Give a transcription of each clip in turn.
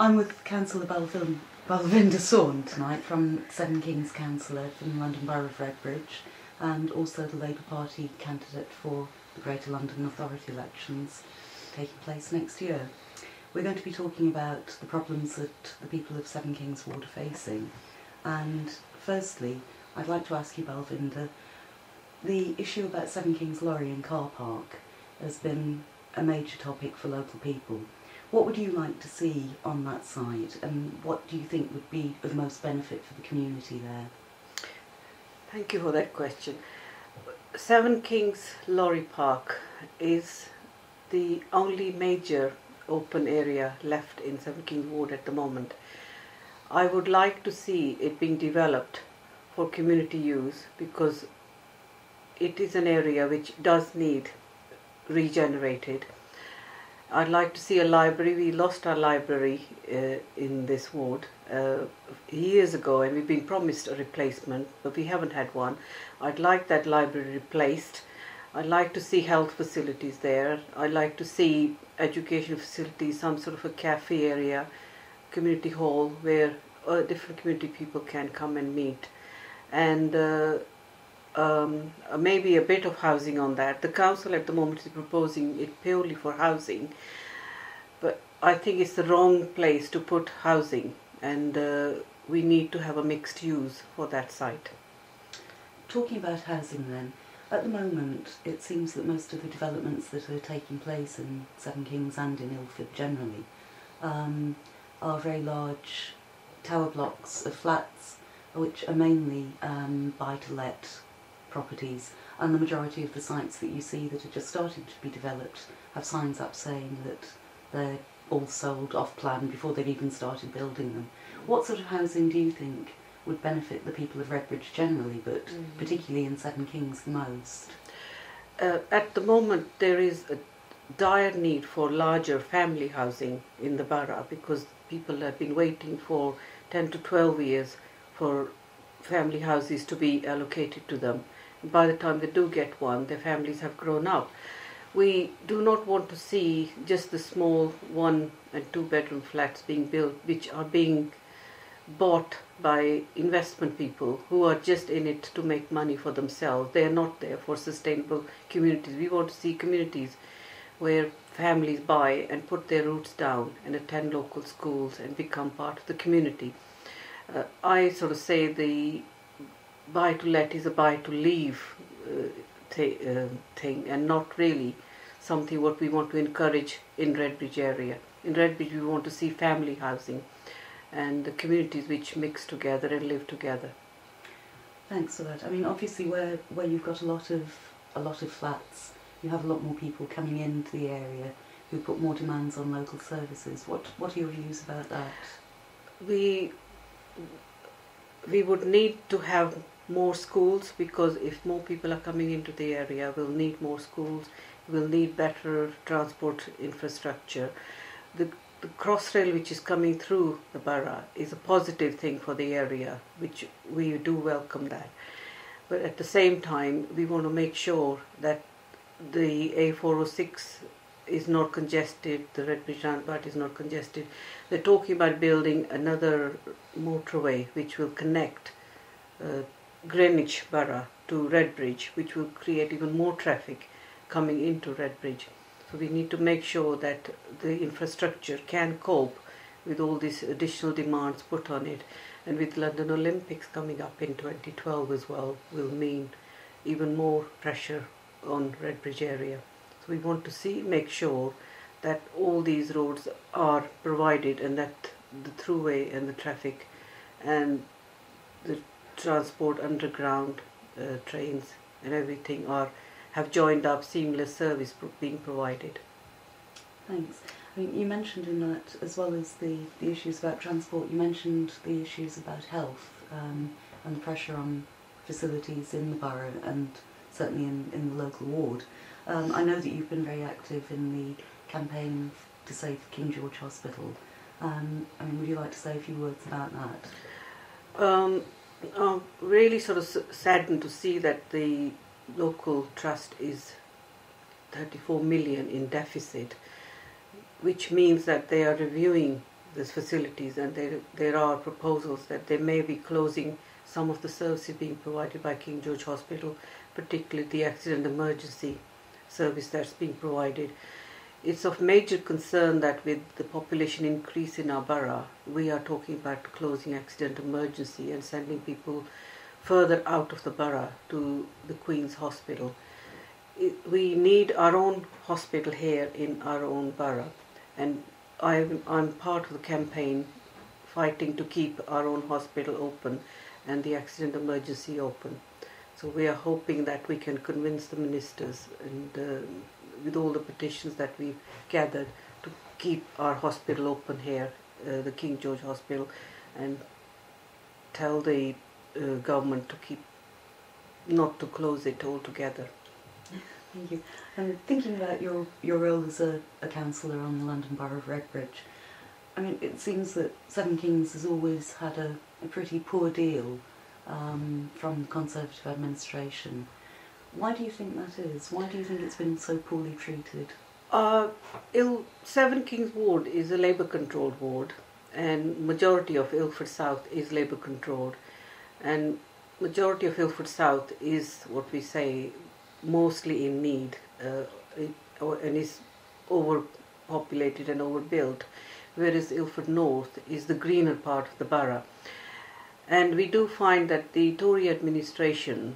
I'm with Councillor Balvinder Saund tonight, from Seven Kings Councillor from the London Borough of Redbridge, and also the Labour Party candidate for the Greater London Authority elections taking place next year. We're going to be talking about the problems that the people of Seven Kings Ward are facing. And firstly, I'd like to ask you, Balvinder, the issue about Seven Kings lorry and car park has been a major topic for local people. What would you like to see on that side, and what do you think would be of most benefit for the community there? Thank you for that question. Seven Kings Lorry Park is the only major open area left in Seven Kings Ward at the moment. I would like to see it being developed for community use, because it is an area which does need regenerated. I'd like to see a library. We lost our library in this ward years ago, and we've been promised a replacement, but we haven't had one. I'd like that library replaced. I'd like to see health facilities there. I'd like to see education facilities, some sort of a cafe area, community hall where different community people can come and meet, and maybe a bit of housing on that. The council at the moment is proposing it purely for housing, but I think it's the wrong place to put housing, and we need to have a mixed use for that site. Talking about housing then, at the moment it seems that most of the developments that are taking place in Seven Kings and in Ilford generally are very large tower blocks of flats, which are mainly buy-to-let properties, and the majority of the sites that you see that are just starting to be developed have signs up saying that they're all sold off plan before they've even started building them. What sort of housing do you think would benefit the people of Redbridge generally, but particularly in Seven Kings the most? At the moment there is a dire need for larger family housing in the borough, because people have been waiting for 10 to 12 years for family houses to be allocated to them. By the time they do get one, their families have grown up. We do not want to see just the small 1 and 2 bedroom flats being built, which are being bought by investment people who are just in it to make money for themselves. They are not there for sustainable communities. We want to see communities where families buy and put their roots down and attend local schools and become part of the community. I sort of say the buy-to-let is a buy-to-leave thing, and not really something what we want to encourage in Redbridge area. In Redbridge we want to see family housing and the communities which mix together and live together. Thanks for that. I mean, obviously where you've got a lot of flats, you have a lot more people coming into the area who put more demands on local services. What are your views about that? We would need to have more schools, because if more people are coming into the area, we'll need more schools, we'll need better transport infrastructure. The Crossrail which is coming through the borough is a positive thing for the area, which we do welcome that. But at the same time, we want to make sure that the A406 is not congested, the Redbridge roundabout is not congested. They're talking about building another motorway which will connect Greenwich Borough to Redbridge, which will create even more traffic coming into Redbridge. So we need to make sure that the infrastructure can cope with all these additional demands put on it. And with London Olympics coming up in 2012 as well, will mean even more pressure on Redbridge area. So we want to make sure that all these roads are provided, and that the throughway and the traffic and the transport underground trains and everything have joined up, seamless service being provided. Thanks. I mean, you mentioned in that, as well as the issues about transport, you mentioned the issues about health and the pressure on facilities in the borough and certainly in the local ward. I know that you've been very active in the campaign to save King George Hospital. I mean, would you like to say a few words about that? I'm really sort of saddened to see that the local trust is 34 million in deficit, which means that they are reviewing these facilities, and there are proposals that they may be closing some of the services being provided by King George Hospital, particularly the accident emergency service that's being provided. It's of major concern that with the population increase in our borough, we are talking about closing accident emergency and sending people further out of the borough to the Queen's Hospital. We need our own hospital here in our own borough, and I'm part of the campaign fighting to keep our own hospital open and the accident emergency open. So we are hoping that we can convince the ministers, and with all the petitions that we've gathered, to keep our hospital open here, the King George Hospital, and tell the government to not to close it altogether. Thank you. And thinking about your role as a councillor on the London Borough of Redbridge, I mean, it seems that Seven Kings has always had a pretty poor deal from the Conservative administration. Why do you think that is? Why do you think it's been so poorly treated? Seven Kings Ward is a Labour-controlled ward, and majority of Ilford South is Labour-controlled, and majority of Ilford South is what we say mostly in need, and is overpopulated and overbuilt, whereas Ilford North is the greener part of the borough. And we do find that the Tory administration,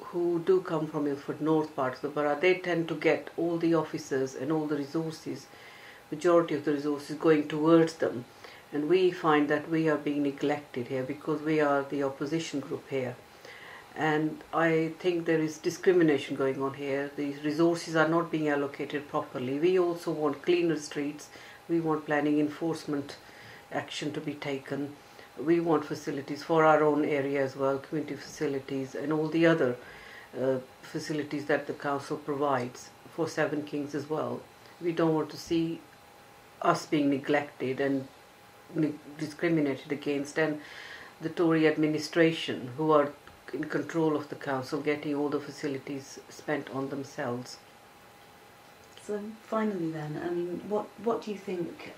who do come from Ilford North part of the borough, they tend to get all the officers and all the resources, majority of the resources going towards them. And we find that we are being neglected here because we are the opposition group here. And I think there is discrimination going on here. The resources are not being allocated properly. We also want cleaner streets. We want planning enforcement action to be taken. We want facilities for our own area as well, community facilities and all the other facilities that the council provides for Seven Kings as well. We don't want to see us being neglected and discriminated against, and the Tory administration, who are in control of the council, getting all the facilities spent on themselves. So finally then, I mean, what do you think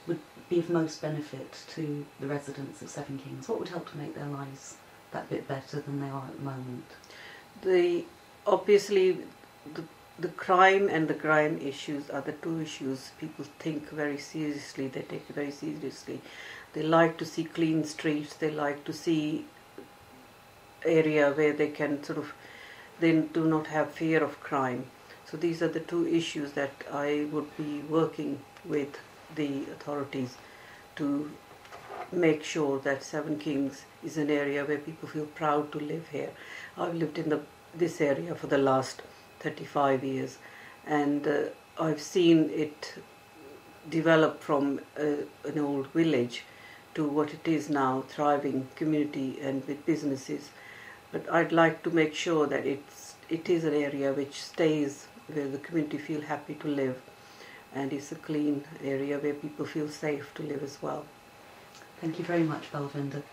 would be of most benefit to the residents of Seven Kings? What would help to make their lives that bit better than they are at the moment? Obviously the crime and the grime issues are the two issues people think very seriously, they take it very seriously. They like to see clean streets, they like to see area where they can they do not have fear of crime. So these are the two issues that I would be working with the authorities to make sure that Seven Kings is an area where people feel proud to live here. I've lived in this area for the last 35 years, and I've seen it develop from an old village to what it is now, thriving community and with businesses. But I'd like to make sure that it is an area which stays where the community feel happy to live, and it's a clean area where people feel safe to live as well. Thank you very much, Balvinder.